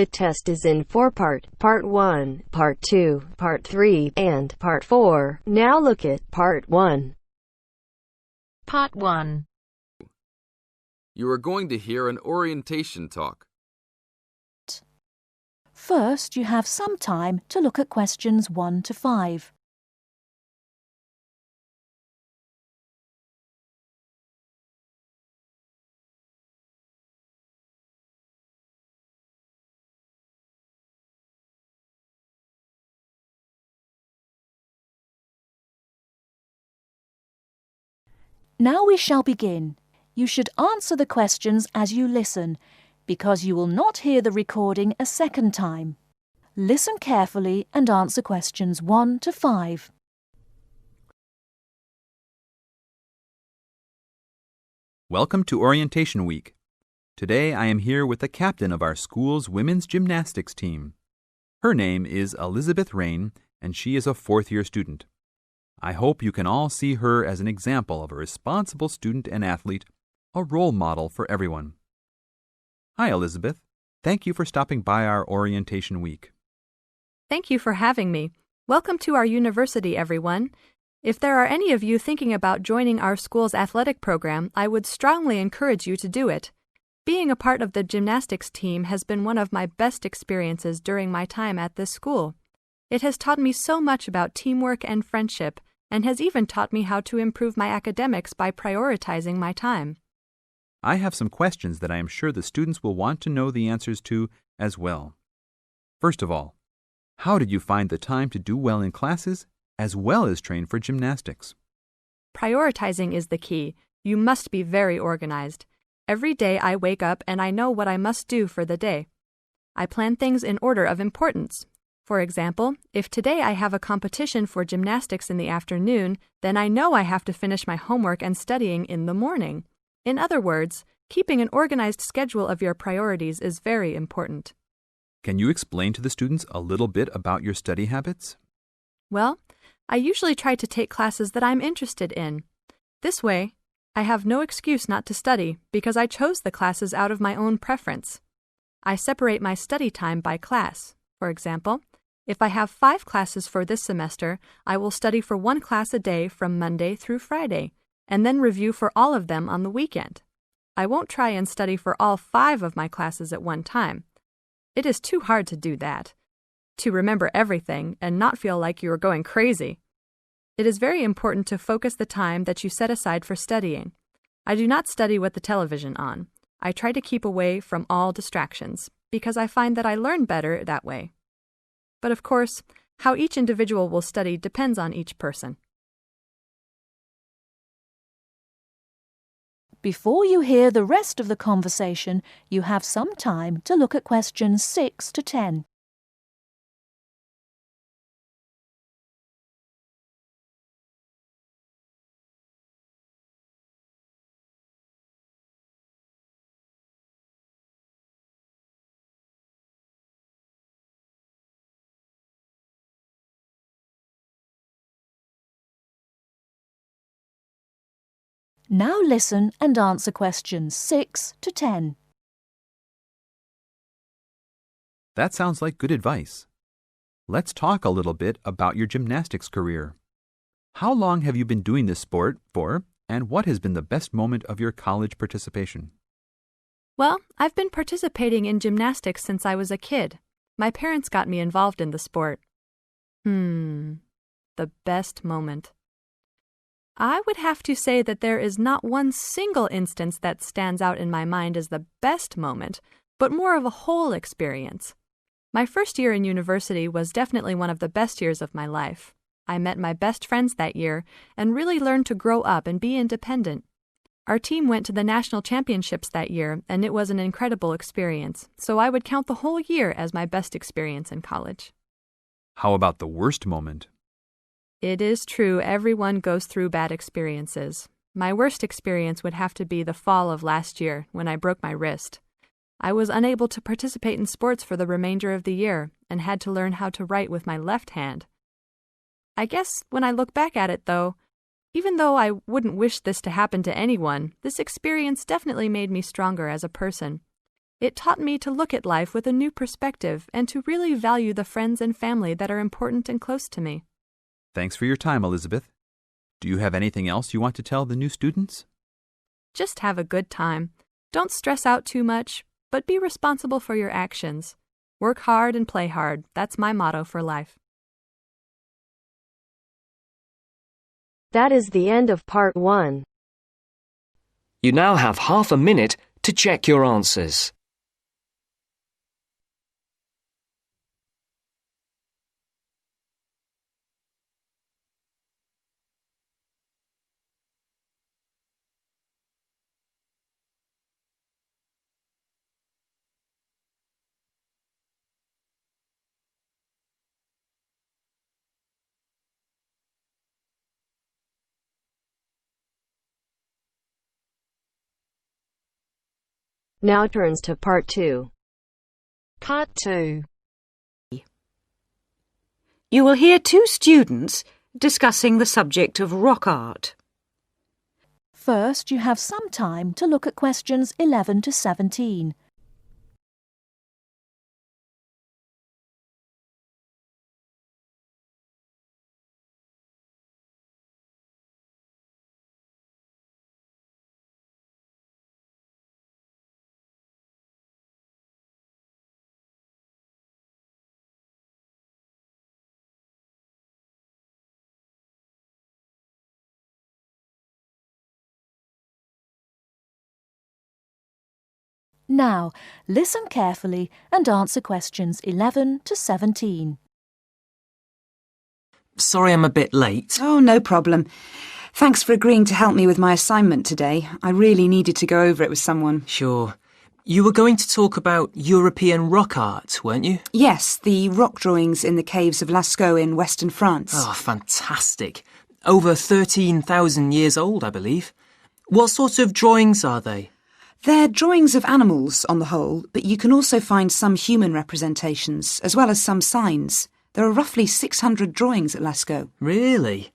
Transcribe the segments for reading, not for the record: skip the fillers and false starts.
The test is in 4 parts: Part 1, Part 2, Part 3, and Part 4. Now look at Part 1. Part 1. You are going to hear an orientation talk. First, you have some time to look at questions 1 to 5. Now we shall begin. You should answer the questions as you listen, because you will not hear the recording a second time. Listen carefully and answer questions 1 to 5. Welcome to Orientation Week. Today I am here with the captain of our school's women's gymnastics team. Her name is Elizabeth Rain, and she is a fourth-year student. I hope you can all see her as an example of a responsible student and athlete, a role model for everyone. Hi, Elizabeth. Thank you for stopping by our Orientation Week. Thank you for having me. Welcome to our university, everyone. If there are any of you thinking about joining our school's athletic program, I would strongly encourage you to do it. Being a part of the gymnastics team has been one of my best experiences during my time at this school. It has taught me so much about teamwork and friendship, and has even taught me how to improve my academics by prioritizing my time. I have some questions that I am sure the students will want to know the answers to as well. First of all, how did you find the time to do well in classes as well as train for gymnastics? Prioritizing is the key. You must be very organized. Every day I wake up and I know what I must do for the day. I plan things in order of importance. For example, if today I have a competition for gymnastics in the afternoon, then I know I have to finish my homework and studying in the morning. In other words, keeping an organized schedule of your priorities is very important. Can you explain to the students a little bit about your study habits? Well, I usually try to take classes that I'm interested in. This way, I have no excuse not to study because I chose the classes out of my own preference. I separate my study time by class. For example, if I have 5 classes for this semester, I will study for 1 class a day from Monday through Friday, and then review for all of them on the weekend. I won't try and study for all 5 of my classes at one time. It is too hard to do that, to remember everything and not feel like you are going crazy. It is very important to focus the time that you set aside for studying. I do not study with the television on. I try to keep away from all distractions, because I find that I learn better that way. But of course, how each individual will study depends on each person. Before you hear the rest of the conversation, you have some time to look at questions 6 to 10. Now listen and answer questions 6 to 10. That sounds like good advice. Let's talk a little bit about your gymnastics career. How long have you been doing this sport for, and what has been the best moment of your college participation? Well, I've been participating in gymnastics since I was a kid. My parents got me involved in the sport. The best moment. I would have to say that there is not one single instance that stands out in my mind as the best moment, but more of a whole experience. My first year in university was definitely one of the best years of my life. I met my best friends that year and really learned to grow up and be independent. Our team went to the national championships that year, and it was an incredible experience, so I would count the whole year as my best experience in college. How about the worst moment? It is true everyone goes through bad experiences. My worst experience would have to be the fall of last year when I broke my wrist. I was unable to participate in sports for the remainder of the year and had to learn how to write with my left hand. I guess when I look back at it, though, even though I wouldn't wish this to happen to anyone, this experience definitely made me stronger as a person. It taught me to look at life with a new perspective and to really value the friends and family that are important and close to me. Thanks for your time, Elizabeth. Do you have anything else you want to tell the new students? Just have a good time. Don't stress out too much, but be responsible for your actions. Work hard and play hard. That's my motto for life. That is the end of part 1. You now have half a minute to check your answers. Now turns to part 2. Part 2. You will hear 2 students discussing the subject of rock art. First, you have some time to look at questions 11 to 17. Now, listen carefully and answer questions 11 to 17. Sorry I'm a bit late. Oh, no problem. Thanks for agreeing to help me with my assignment today. I really needed to go over it with someone. Sure. You were going to talk about European rock art, weren't you? Yes, the rock drawings in the caves of Lascaux in western France. Oh, fantastic. Over 13,000 years old, I believe. What sort of drawings are they? They're drawings of animals on the whole, but you can also find some human representations, as well as some signs. There are roughly 600 drawings at Lascaux. Really?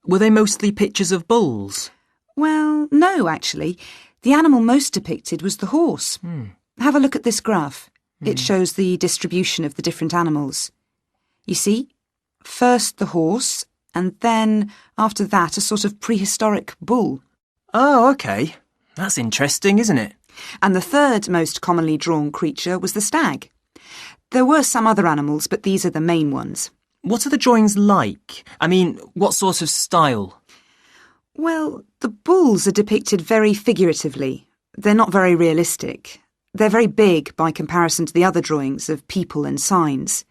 Were they mostly pictures of bulls? Well, no, actually. The animal most depicted was the horse. Have a look at this graph. It shows the distribution of the different animals. You see, first the horse, and then, after that, a sort of prehistoric bull. Oh, OK. That's interesting, isn't it? And the third most commonly drawn creature was the stag. There were some other animals, but these are the main ones. What are the drawings like? I mean, what sort of style? Well, the bulls are depicted very figuratively. They're not very realistic. They're very big by comparison to the other drawings of people and signs.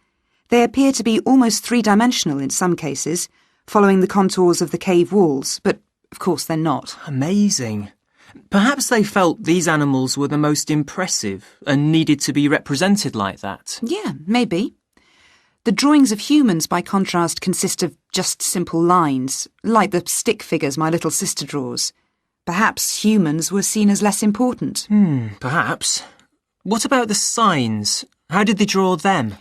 They appear to be almost three-dimensional in some cases, following the contours of the cave walls, but of course they're not. Amazing. Perhaps they felt these animals were the most impressive and needed to be represented like that. Yeah, maybe. The drawings of humans, by contrast, consist of just simple lines, like the stick figures my little sister draws. Perhaps humans were seen as less important. Perhaps. What about the signs? How did they draw them?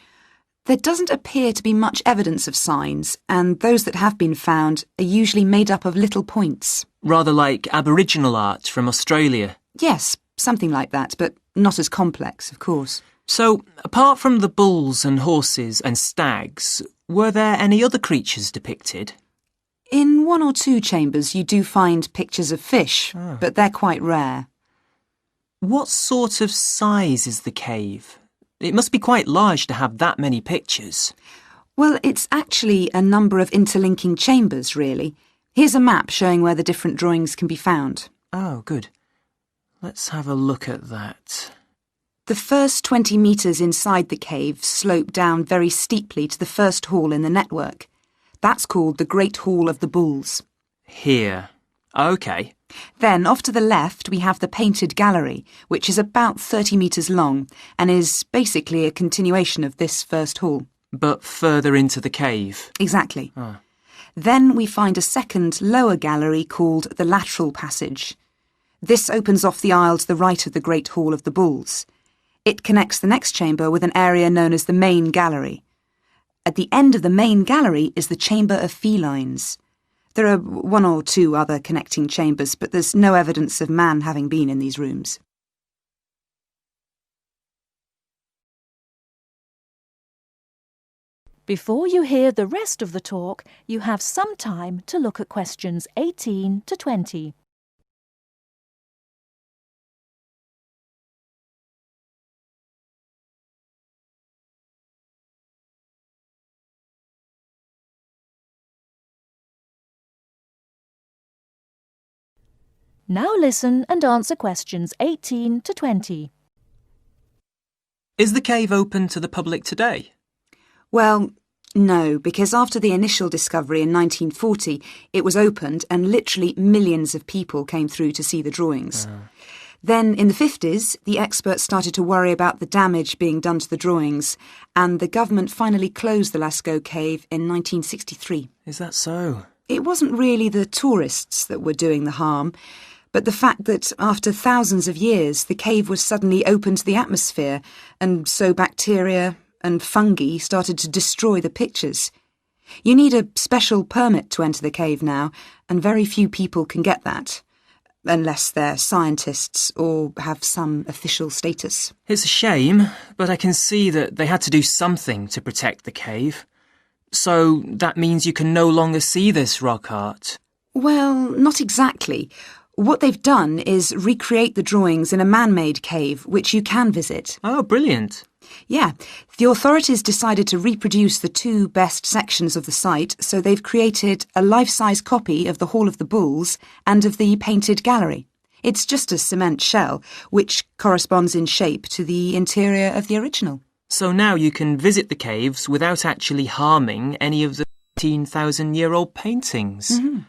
There doesn't appear to be much evidence of signs, and those that have been found are usually made up of little points. Rather like Aboriginal art from Australia. Yes, something like that, but not as complex, of course. So, apart from the bulls and horses and stags, were there any other creatures depicted? In 1 or 2 chambers you do find pictures of fish, but they're quite rare. What sort of size is the cave? It must be quite large to have that many pictures. Well, it's actually a number of interlinking chambers, really. Here's a map showing where the different drawings can be found. Oh, good. Let's have a look at that. The first 20 metres inside the cave slope down very steeply to the first hall in the network. That's called the Great Hall of the Bulls. Here. OK. Then, off to the left, we have the Painted Gallery, which is about 30 metres long and is basically a continuation of this first hall. But further into the cave. Exactly. Then we find a second, lower gallery called the Lateral Passage. This opens off the aisle to the right of the Great Hall of the Bulls. It connects the next chamber with an area known as the Main Gallery. At the end of the Main Gallery is the Chamber of Felines. There are 1 or 2 other connecting chambers, but there's no evidence of man having been in these rooms. Before you hear the rest of the talk, you have some time to look at questions 18 to 20. Now listen and answer questions 18 to 20. Is the cave open to the public today? Well, no, because after the initial discovery in 1940, it was opened and literally millions of people came through to see the drawings. Then, in the 50s, the experts started to worry about the damage being done to the drawings, and the government finally closed the Lascaux cave in 1963. Is that so? It wasn't really the tourists that were doing the harm, but the fact that after thousands of years the cave was suddenly open to the atmosphere, and so bacteria and fungi started to destroy the pictures. You need a special permit to enter the cave now, and very few people can get that, unless they're scientists or have some official status. It's a shame, but I can see that they had to do something to protect the cave. So that means you can no longer see this rock art. Well, not exactly. What they've done is recreate the drawings in a man-made cave, which you can visit. Oh, brilliant. Yeah, the authorities decided to reproduce the two best sections of the site, so they've created a life-size copy of the Hall of the Bulls and of the painted gallery. It's just a cement shell, which corresponds in shape to the interior of the original. So now you can visit the caves without actually harming any of the 15,000-year-old paintings. Mm-hmm.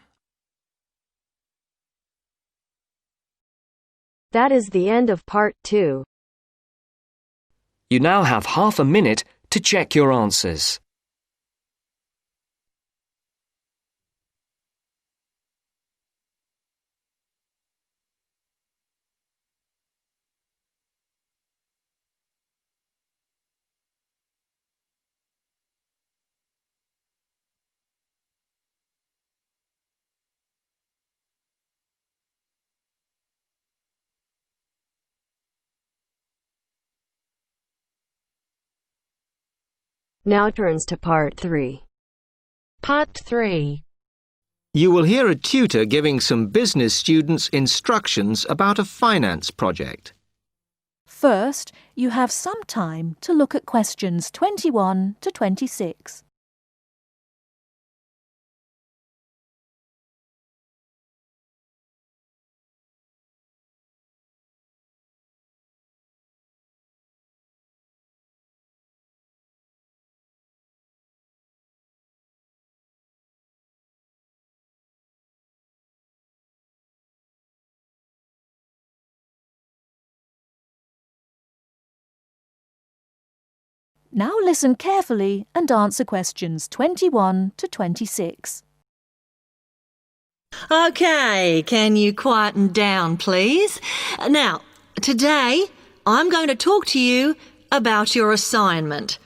That is the end of part 2. You now have half a minute to check your answers. Now turns to part 3. Part 3. You will hear a tutor giving some business students instructions about a finance project. First, you have some time to look at questions 21 to 26. Now listen carefully and answer questions 21 to 26. OK, can you quieten down, please? Now, today I'm going to talk to you about your assignment.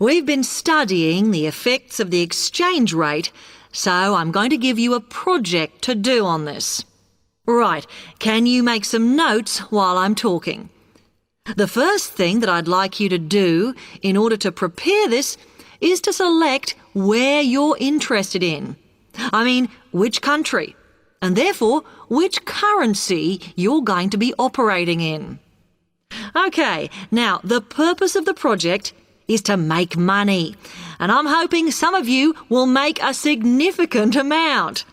We've been studying the effects of the exchange rate, so I'm going to give you a project to do on this. Right, can you make some notes while I'm talking? The first thing that I'd like you to do in order to prepare this is to select where you're interested in. I mean, which country, and therefore which currency you're going to be operating in. OK, now the purpose of the project is to make money, and I'm hoping some of you will make a significant amount.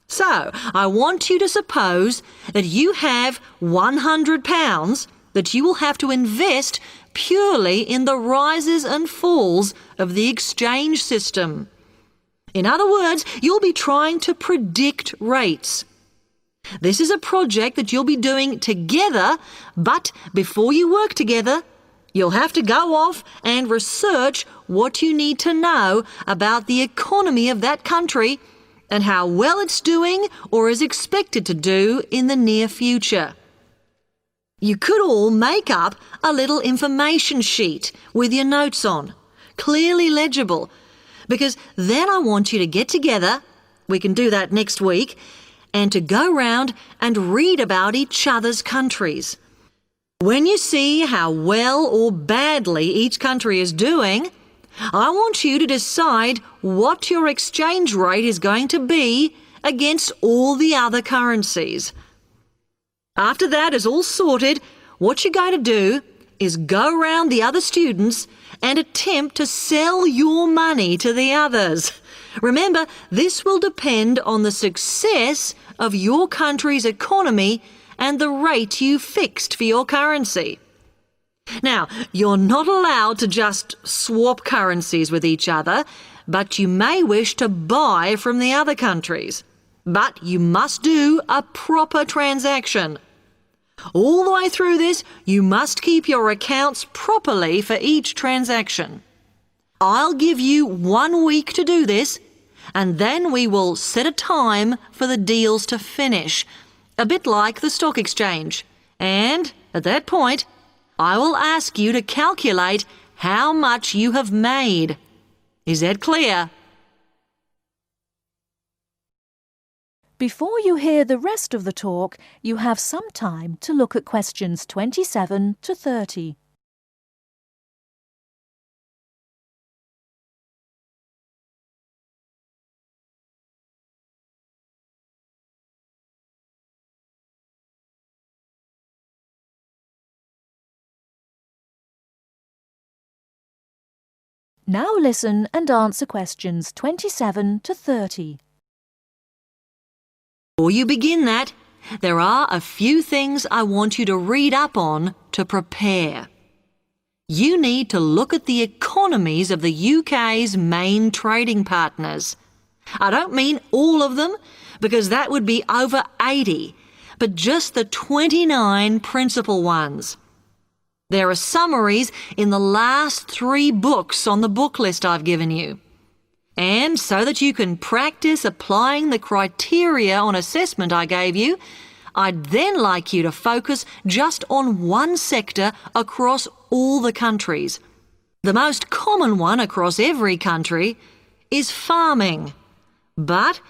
So, I want you to suppose that you have £100 that you will have to invest purely in the rises and falls of the exchange system. In other words, you'll be trying to predict rates. This is a project that you'll be doing together, but before you work together, you'll have to go off and research what you need to know about the economy of that country and how well it's doing or is expected to do in the near future. You could all make up a little information sheet with your notes on, clearly legible, because then I want you to get together, we can do that next week, and to go round and read about each other's countries. When you see how well or badly each country is doing, I want you to decide what your exchange rate is going to be against all the other currencies. After that is all sorted, what you're going to do is go around the other students and attempt to sell your money to the others. Remember, this will depend on the success of your country's economy and the rate you fixed for your currency. Now, you're not allowed to just swap currencies with each other, but you may wish to buy from the other countries. But you must do a proper transaction. All the way through this, you must keep your accounts properly for each transaction. I'll give you 1 week to do this, and then we will set a time for the deals to finish, a bit like the stock exchange. And at that point, I will ask you to calculate how much you have made. Is that clear? Before you hear the rest of the talk, you have some time to look at questions 27 to 30. Now listen and answer questions 27 to 30. Before you begin that, there are a few things I want you to read up on to prepare. You need to look at the economies of the UK's main trading partners. I don't mean all of them, because that would be over 80, but just the 29 principal ones. There are summaries in the last 3 books on the book list I've given you. And so that you can practice applying the criteria on assessment I gave you, I'd then like you to focus just on one sector across all the countries. The most common one across every country is farming. But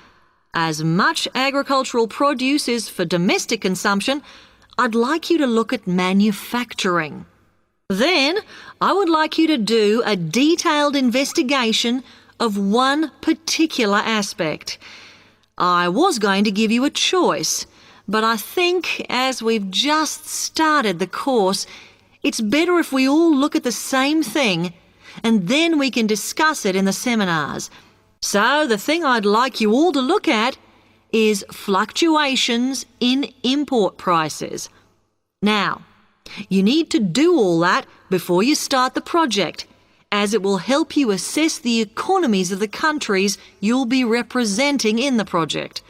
as much agricultural produce is for domestic consumption, I'd like you to look at manufacturing. Then, I would like you to do a detailed investigation of one particular aspect. I was going to give you a choice, but I think as we've just started the course, it's better if we all look at the same thing and then we can discuss it in the seminars. So the thing I'd like you all to look at is fluctuations in import prices. Now, you need to do all that before you start the project, as it will help you assess the economies of the countries you'll be representing in the project.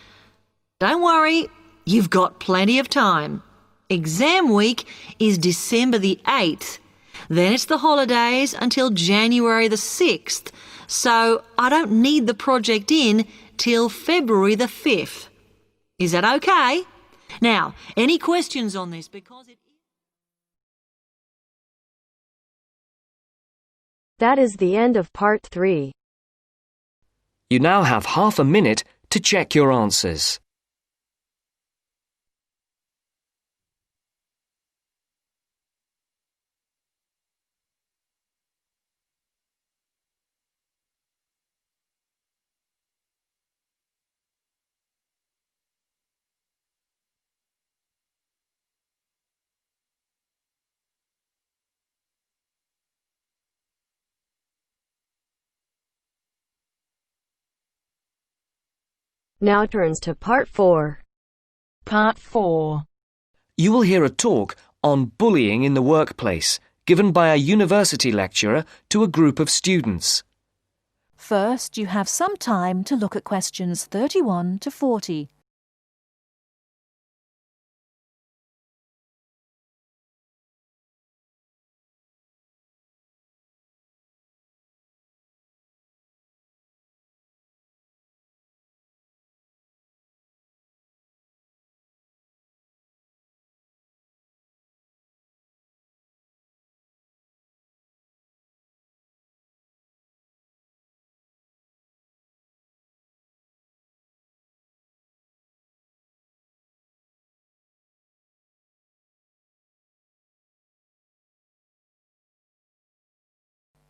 Don't worry, you've got plenty of time. Exam week is December the 8th. Then it's the holidays until January the 6th, so I don't need the project in till February the 5th. Is that okay? Now, any questions on this? That is the end of part 3. You now have half a minute to check your answers. Now turns to part 4. Part 4. You will hear a talk on bullying in the workplace, given by a university lecturer to a group of students. First, you have some time to look at questions 31 to 40.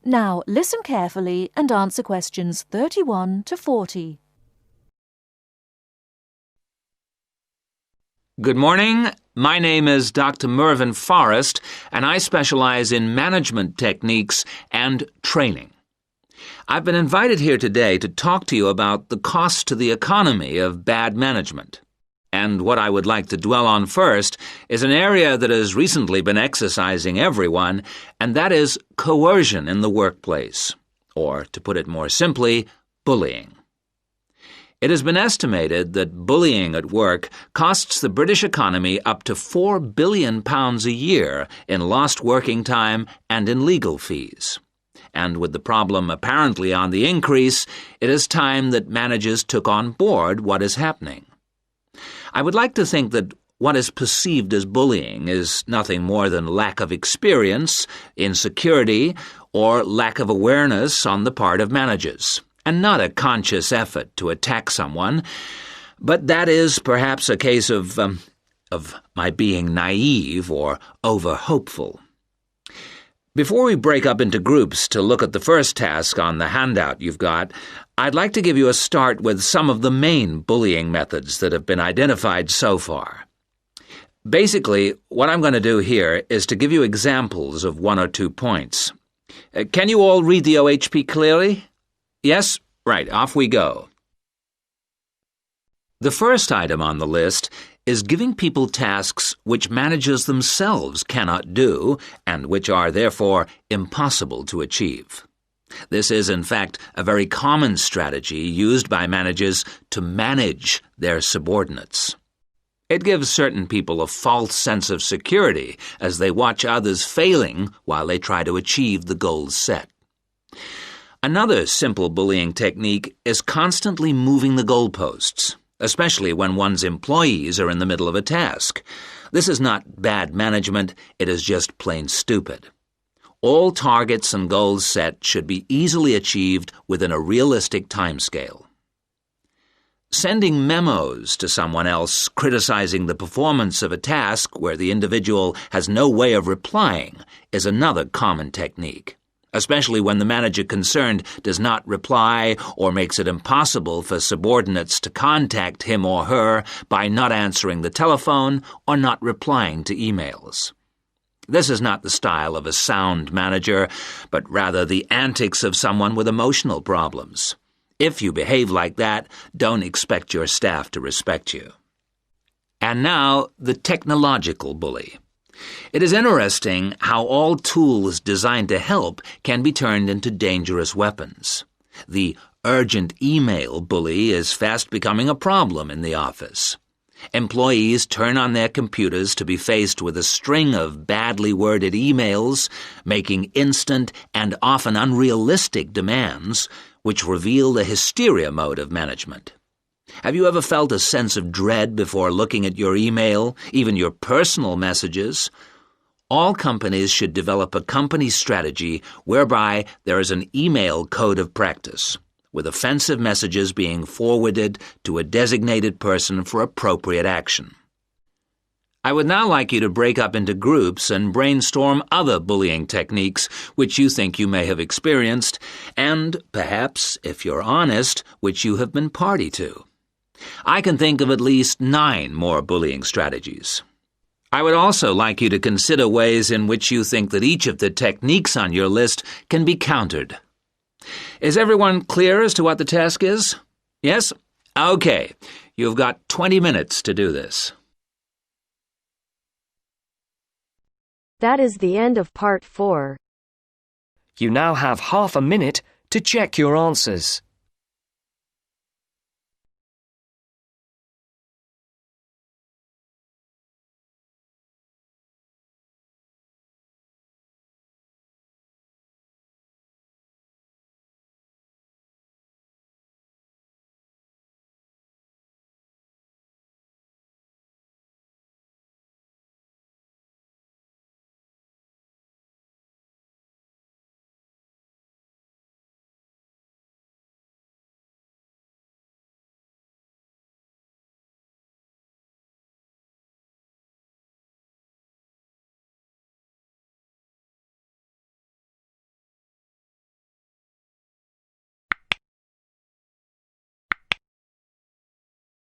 Now listen carefully and answer questions 31 to 40. Good morning. My name is Dr. Mervyn Forrest, and I specialize in management techniques and training. I've been invited here today to talk to you about the cost to the economy of bad management. And what I would like to dwell on first is an area that has recently been exercising everyone, and that is coercion in the workplace, or, to put it more simply, bullying. It has been estimated that bullying at work costs the British economy up to £4 billion a year in lost working time and in legal fees. And with the problem apparently on the increase, it is time that managers took on board what is happening. I would like to think that what is perceived as bullying is nothing more than lack of experience, insecurity, or lack of awareness on the part of managers, and not a conscious effort to attack someone, but that is perhaps a case of my being naive or over-hopeful. Before we break up into groups to look at the first task on the handout you've got, I'd like to give you a start with some of the main bullying methods that have been identified so far. Basically, what I'm going to do here is to give you examples of 1 or 2 points. Can you all read the OHP clearly? Yes? Right, off we go. The first item on the list is giving people tasks which managers themselves cannot do and which are therefore impossible to achieve. This is, in fact, a very common strategy used by managers to manage their subordinates. It gives certain people a false sense of security as they watch others failing while they try to achieve the goals set. Another simple bullying technique is constantly moving the goalposts, especially when one's employees are in the middle of a task. This is not bad management, it is just plain stupid. All targets and goals set should be easily achieved within a realistic timescale. Sending memos to someone else criticizing the performance of a task where the individual has no way of replying is another common technique, especially when the manager concerned does not reply or makes it impossible for subordinates to contact him or her by not answering the telephone or not replying to emails. This is not the style of a sound manager, but rather the antics of someone with emotional problems. If you behave like that, don't expect your staff to respect you. And now, the technological bully. It is interesting how all tools designed to help can be turned into dangerous weapons. The urgent email bully is fast becoming a problem in the office. Employees turn on their computers to be faced with a string of badly worded emails, making instant and often unrealistic demands, which reveal the hysteria mode of management. Have you ever felt a sense of dread before looking at your email, even your personal messages? All companies should develop a company strategy whereby there is an email code of practice, with offensive messages being forwarded to a designated person for appropriate action. I would now like you to break up into groups and brainstorm other bullying techniques which you think you may have experienced, and perhaps, if you're honest, which you have been party to. I can think of at least 9 more bullying strategies. I would also like you to consider ways in which you think that each of the techniques on your list can be countered. Is everyone clear as to what the task is? Yes? Okay. You've got 20 minutes to do this. That is the end of part 4. You now have half a minute to check your answers.